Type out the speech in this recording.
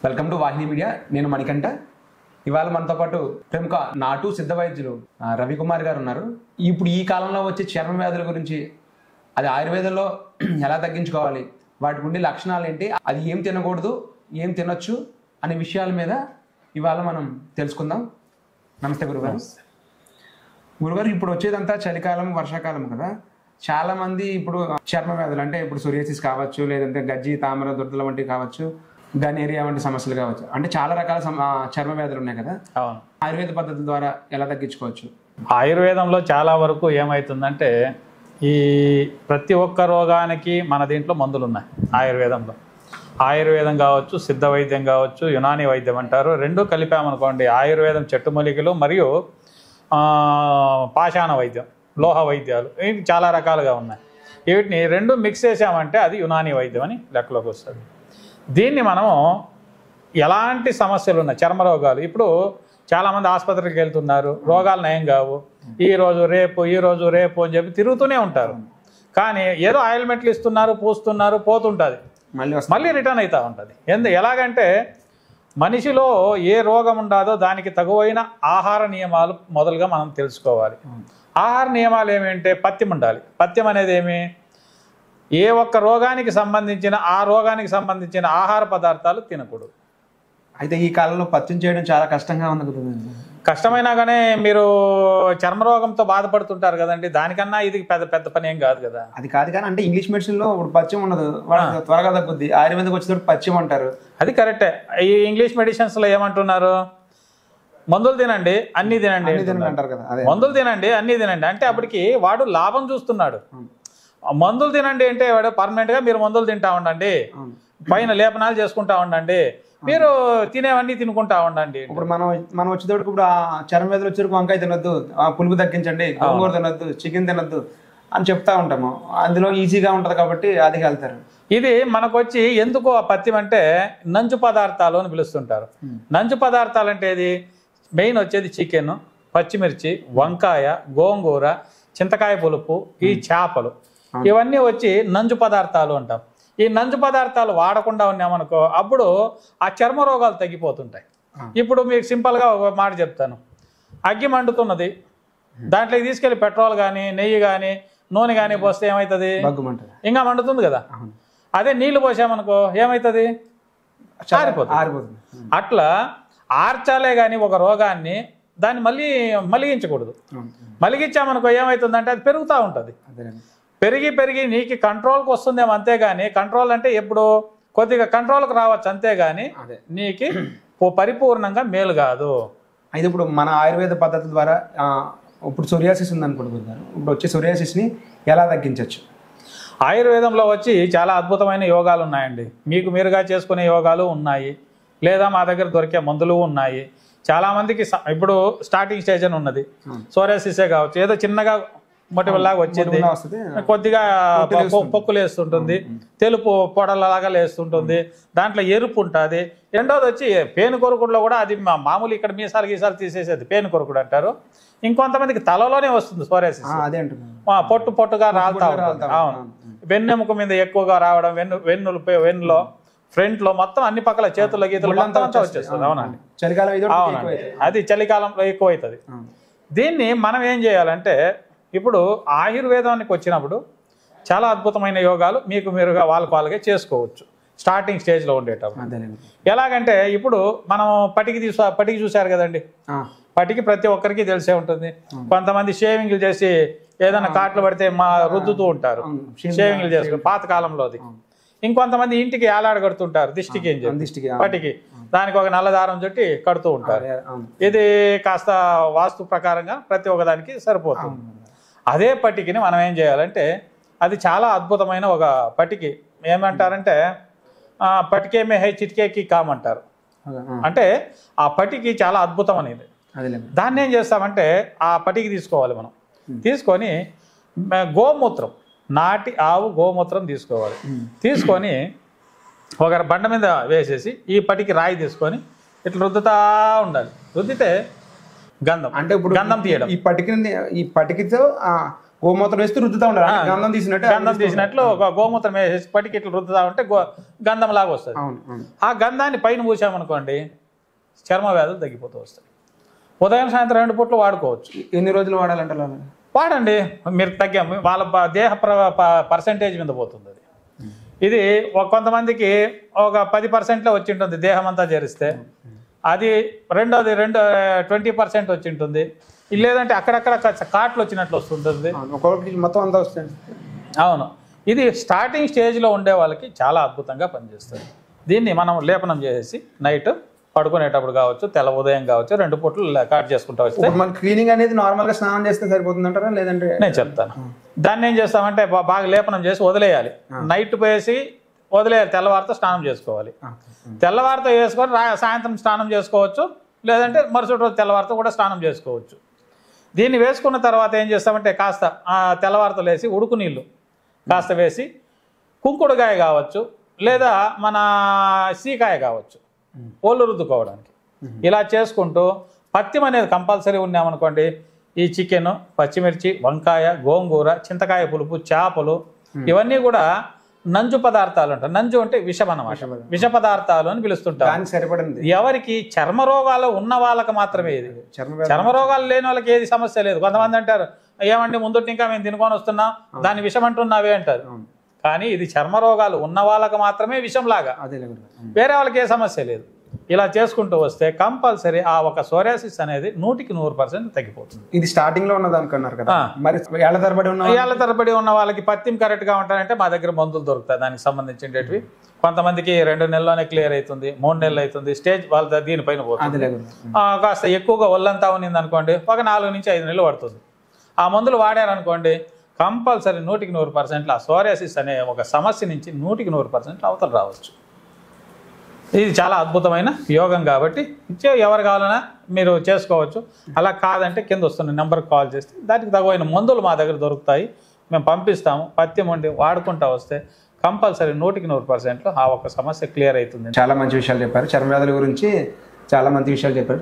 Welcome to Vahini media. నేను మణికంఠ. ఇవాళ మనతో పాటు ప్రముఖ నాటు సిద్ధ వైద్యులు రవికుమార్ గారు ఉన్నారు. ఇప్పుడు ఈ కాలంలో వచ్చే చర్మ వ్యాధుల గురించి, అది ఆయుర్వేదంలో ఎలా తగ్గించుకోవాలి, వాటికి ఉండే లక్షణాలు ఏంటి, అది ఏం తినకూడదు, ఏం తినొచ్చు అనే విషయాల మీద ఇవాళ మనం తెలుసుకుందాం. నమస్తే గురుగారు. గురుగారు, ఇప్పుడు వచ్చేదంతా చలికాలం, వర్షాకాలం కదా. చాలా మంది ఇప్పుడు చర్మ వ్యాధులు అంటే ఇప్పుడు సోరియాసిస్ కావచ్చు, లేదంటే గజ్జి, తామర, దురదల వంటివి కావచ్చు, గనేరియా వంటి సమస్యలు కావచ్చు, అంటే చాలా రకాల చర్మ వ్యాధులు ఉన్నాయి కదా. ఆయుర్వేద పద్ధతుల ద్వారా ఎలా తగ్గించుకోవచ్చు? ఆయుర్వేదంలో చాలా వరకు ఏమవుతుందంటే, ఈ ప్రతి ఒక్క రోగానికి మన దీంట్లో మందులు ఉన్నాయి. ఆయుర్వేదం కావచ్చు, సిద్ధ వైద్యం కావచ్చు, యునాని వైద్యం అంటారు. రెండు కలిపామనుకోండి, ఆయుర్వేదం చెట్టు మూలికలు మరియు పాషాణ వైద్యం, లోహ వైద్యాలు, ఇవి చాలా రకాలుగా ఉన్నాయి. వీటిని రెండు మిక్స్ చేసామంటే అది యునాని వైద్యం అని లెక్కలోకి వస్తుంది. దీన్ని మనం ఎలాంటి సమస్యలు ఉన్నాయి, చర్మ రోగాలు, ఇప్పుడు చాలామంది ఆసుపత్రికి వెళ్తున్నారు, రోగాలు నయం కావు, ఈరోజు రేపు అని చెప్పి తిరుగుతూనే ఉంటారు. కానీ ఏదో ఆయిల్మెంట్లు ఇస్తున్నారు, పూస్తున్నారు, పోతుంటుంది, మళ్ళీ రిటర్న్ అవుతూ ఉంటుంది. ఎలాగంటే మనిషిలో ఏ రోగం ఉండదో దానికి తగువైన ఆహార నియమాలు మొదలుగా మనం తెలుసుకోవాలి. ఆహార నియమాలు ఏమిటంటే పథ్యం ఉండాలి. పథ్యం అనేది ఏమి, ఏ ఒక్క రోగానికి సంబంధించిన ఆ రోగానికి సంబంధించిన ఆహార పదార్థాలు తినకూడదు. అయితే ఈ కాలంలో పథ్యం చేయడం చాలా కష్టంగా ఉంది కదా. కష్టమైనా కానీ మీరు చర్మరోగంతో బాధపడుతుంటారు కదండి, దానికన్నా ఇది పెద్ద పని ఏం కాదు కదా. అది కాదు కానీ అంటే ఇంగ్లీష్ మెడిసిన్ లో ఇప్పుడు పథ్యం ఉండదు, త్వరగా తగ్గుద్ది. ఆయుర్వేదకు వచ్చేటప్పుడు పథ్యం అంటారు. అది కరెక్టే. ఈ ఇంగ్లీష్ మెడిసిన్స్ లో ఏమంటున్నారు, మందులు తినండి అన్ని తినండి అంటారు కదా. మందులు తినండి అన్ని తినండి అంటే అప్పటికి వాడు లాభం చూస్తున్నాడు. మందులు తినండి అంటే వాడు పర్మనెంట్ గా మీరు మందులు తింటా ఉండండి, పైన లేపనాలు చేసుకుంటా ఉండండి, మీరు తినేవన్నీ తినుకుంటా ఉండండి. ఇప్పుడు మనం వచ్చేటప్పుడు ఇప్పుడు చర్మ వ్యాధులు వచ్చేటప్పుడు వంకాయ తినొద్దు, పులుపు తగ్గించండి, గోంగూర తినొద్దు, చికెన్ తినొద్దు అని చెప్తా ఉంటాము. అందులో ఈజీగా ఉంటుంది కాబట్టి అది వెళ్తారు. ఇది మనకు వచ్చి ఎందుకు ఆ పథ్యం అంటే నంచు పదార్థాలు అని పిలుస్తుంటారు. నంచు పదార్థాలు అంటే ఏది, మెయిన్ వచ్చేది చికెన్, పచ్చిమిర్చి, వంకాయ, గోంగూర, చింతకాయ పులుపు, ఈ చేపలు, ఇవన్నీ వచ్చి నంచు పదార్థాలు అంటాం. ఈ నంచు పదార్థాలు వాడకుండా ఉన్నామనుకో అప్పుడు ఆ చర్మ రోగాలు తగ్గిపోతుంటాయి. ఇప్పుడు మీకు సింపుల్గా ఒక మాట చెప్తాను. అగ్గి మండుతున్నది, దాంట్లోకి తీసుకెళ్ళి పెట్రోల్ కానీ, నెయ్యి కానీ, నూనె కానీ పోస్తే ఏమవుతుంది, ఇంకా మండుతుంది కదా. అదే నీళ్లు పోసామనుకో ఏమవుతుంది, ఆరిపోతుంది. అట్లా ఆర్చాలే కానీ ఒక రోగాన్ని దాన్ని మళ్ళీ మలిగించకూడదు. మలిగించామనుకో ఏమవుతుందంటే అది పెరుగుతూ ఉంటుంది. పెరిగి నీకు కంట్రోల్కి వస్తుందేమో, అంతేగాని కంట్రోల్ అంటే ఎప్పుడు కొద్దిగా కంట్రోల్కి రావచ్చు, అంతేగాని నీకు పరిపూర్ణంగా మేలు కాదు. అయితే ఇప్పుడు మన ఆయుర్వేద పద్ధతి ద్వారా ఇప్పుడు సోరియాసిస్ ఉందనుకుంటున్నారు, ఇప్పుడు వచ్చే సోరియాసిస్ని ఎలా తగ్గించవచ్చు? ఆయుర్వేదంలో వచ్చి చాలా అద్భుతమైన యోగాలు ఉన్నాయండి. మీకు మీరుగా చేసుకునే యోగాలు ఉన్నాయి, లేదా మా దగ్గర దొరికే మందులు ఉన్నాయి. చాలామందికి ఇప్పుడు స్టార్టింగ్ స్టేజ్ అని ఉన్నది, సోరియాసిసే కావచ్చు, ఏదో చిన్నగా మొటిమల్లాగా వచ్చింది, కొద్దిగా పొక్కులు వేస్తుంటుంది, తెలుపు పొడలలాగా లేస్తుంటుంది, దాంట్లో ఎరుపు ఉంటుంది. రెండోది వచ్చి పేను కొరుకుడులో కూడా అది మామూలు ఇక్కడ గీసాలు తీసేసేది పేను కొరుకుడు అంటారు. ఇంకొంతమందికి తలలోనే వస్తుంది సోరియాసిస్, పొట్టుగా రాలుతా ఉంటుంది. అవును, వెన్నెముక మీద ఎక్కువగా రావడం, వెన్నులో ఫ్రంట్ లో మొత్తం అన్ని పక్కల చేతుల గీతలు మొత్తం వచ్చేస్తుంది. అవునండి, అవునండి, అది చలికాలంలో ఎక్కువ అవుతుంది. దీన్ని మనం ఏం చేయాలంటే, ఇప్పుడు ఆయుర్వేదానికి వచ్చినప్పుడు చాలా అద్భుతమైన యోగాలు మీకు మీరుగా వాళ్ళకే చేసుకోవచ్చు స్టార్టింగ్ స్టేజ్లో ఉండేటప్పుడు. ఎలాగంటే ఇప్పుడు మనం పటికి చూశారు కదండి, పటికి ప్రతి ఒక్కరికి తెలిసే ఉంటుంది. కొంతమంది షేవింగ్లు చేసి ఏదైనా కాట్లు పడితే రుద్దుతూ ఉంటారు, షేవింగ్లు చేసుకుని పాతకాలంలోది. ఇంకొంతమంది ఇంటికి ఏలాడ కడుతుంటారు, దిష్టికి ఏం చేసి పటికి దానికి ఒక నల్ల దారం చుట్టి కడుతూ ఉంటారు. ఇది కాస్త వాస్తు ప్రకారంగా ప్రతి ఒక్కదానికి సరిపోతుంది. అదే పట్టికని మనం ఏం చేయాలంటే, అది చాలా అద్భుతమైన ఒక పట్టికి, ఏమంటారంటే పట్టికేమే హై చిటికేకి కామంటారు. అంటే ఆ పట్టికి చాలా అద్భుతం అనేది. దాన్ని ఏం చేస్తామంటే ఆ పట్టికి తీసుకోవాలి మనం, తీసుకొని గోమూత్రం, నాటి ఆవు గోమూత్రం తీసుకోవాలి. తీసుకొని ఒక బండ మీద వేసేసి ఈ పట్టికి రాయి తీసుకొని ఇట్లా రుద్దుతా ఉండాలి. రుద్దితే గంధం, అంటే ఇప్పుడు గంధం తీయడం. ఈ పటికితో గోమూత్రం వేస్తే రుద్దుతా ఉండాలి, అంటే గంధం తీసినట్టు గంధం తీసినట్లు ఒక గోమూత్రం వేసి పటికి ఇట్లా రుద్దుతా ఉంటే గంధం లాగా వస్తుంది. అవును అవును. ఆ గంధాన్ని పైన పూసామనుకోండి చర్మ వ్యాధులు తగ్గిపోతూ వస్తాయి. ఉదయం సాయంత్రం 2 పూట్లు వాడుకోవచ్చు. ఎన్ని రోజులు వాడాలంటే అలా? వాడండి, మీరు తగ్గాము వాళ్ళ దేహ పర్సంటేజ్ మీద పోతుంది అది. ఇది కొంతమందికి ఒక 10% వచ్చి ఉంటుంది దేహం అంతా చేరిస్తే, అది రెండోది 20% వచ్చి ఉంటుంది. లేదంటే అక్కడక్కడ కాట్లు వచ్చినట్లు వస్తుంటుంది, ఒక్కొక్కటి మొత్తం అంతా వస్తుంది. అవును. ఇది స్టార్టింగ్ స్టేజ్లో ఉండే వాళ్ళకి చాలా అద్భుతంగా పనిచేస్తుంది. దీన్ని మనం లేపనం చేసేసి నైట్ పడుకునేటప్పుడు కావచ్చు, ఉదయం కావచ్చు, 2 పూట్లు కట్ చేసుకుంటూ వస్తే మన క్లీనింగ్ అనేది నార్మల్గా స్నానం చేస్తే సరిపోతుంది అంటారా, లేదంటే? నేను చెప్తాను. దాన్ని ఏం చేస్తామంటే బాగా లేపనం చేసి వదిలేయాలి. నైట్ పోసి వదిలేయాలి, తెల్లవారితో స్నానం చేసుకోవాలి. తెల్లవారితో వేసుకొని సాయంత్రం స్నానం చేసుకోవచ్చు, లేదంటే మరుసటి రోజు తెల్లవారితో కూడా స్నానం చేసుకోవచ్చు. దీన్ని వేసుకున్న తర్వాత ఏం చేస్తామంటే కాస్త తెల్లవారితో లేసి ఉడుకు నీళ్ళు కాస్త వేసి కుంకుడుకాయ కావచ్చు, లేదా మన సీకాయ కావచ్చు, ఒళ్ళు రుద్దుకోవడానికి ఇలా చేసుకుంటూ పత్యం అనేది కంపల్సరీ ఉన్నామనుకోండి, ఈ చికెన్, పచ్చిమిర్చి, వంకాయ, గోంగూర, చింతకాయ పులుపు, చేపలు ఇవన్నీ కూడా నంజు పదార్థాలు ఉంటాయి. నంజు అంటే విషం అన్నమాట, విష పదార్థాలు అని పిలుస్తుంటారు. సరిపడింది ఎవరికి చర్మ రోగాలు ఉన్న వాళ్ళకి మాత్రమే ఇది. చర్మ రోగాలు లేని వాళ్ళకి ఏది సమస్య లేదు. కొంతమంది అంటారు, ఏమండి ముందు ఇంకా మేము తినుకొని వస్తున్నాం, దాన్ని విషం అంటున్నావే అంటారు. కానీ ఇది చర్మ రోగాలు ఉన్న వాళ్ళకి మాత్రమే విషంలాగా, వేరే వాళ్ళకి ఏ సమస్య లేదు. ఇలా చేసుకుంటూ వస్తే కంపల్సరీ ఆ ఒక సోరియాసిస్ అనేది 100% తగ్గిపోతుంది. ఇది స్టార్టింగ్ లో ఉన్నది అనుకున్నారు కదా, మరి ఏళ్ల తరబడి ఉన్న వాళ్ళకి పత్యం కరెక్ట్ గా ఉంటారంటే మా దగ్గర మందులు దొరుకుతాయి దానికి సంబంధించినవి. కొంతమందికి 2 నెలల్లోనే క్లియర్ అవుతుంది, 3 నెలలు అవుతుంది, స్టేజ్ వాళ్ళ దీనిపైన పోతుంది. కాస్త ఎక్కువగా ఒళ్ళంతా ఉన్నింది అనుకోండి, ఒక 4 నుంచి 5 నెలలు పడుతుంది. ఆ మందులు వాడారనుకోండి కంపల్సరీ 100% ఆ సోరియాసిస్ అనే ఒక సమస్య నుంచి 100% అవతల రావచ్చు. ఇది చాలా అద్భుతమైన యోగం కాబట్టి ఎవరు కావాలన్నా మీరు చేసుకోవచ్చు. అలా కాదంటే కింద వస్తున్న నెంబర్కి కాల్ చేస్తే దానికి తగిన మందులు మా దగ్గర దొరుకుతాయి, మేము పంపిస్తాము. పత్యం ఉండి వాడుకుంటూ వస్తే కంపల్సరీ 100% ఆ ఒక సమస్య క్లియర్ అవుతుంది. చాలా మంచి విషయాలు చెప్పారు, చర్మ వ్యాధుల గురించి చాలా మంచి విషయాలు చెప్పారు.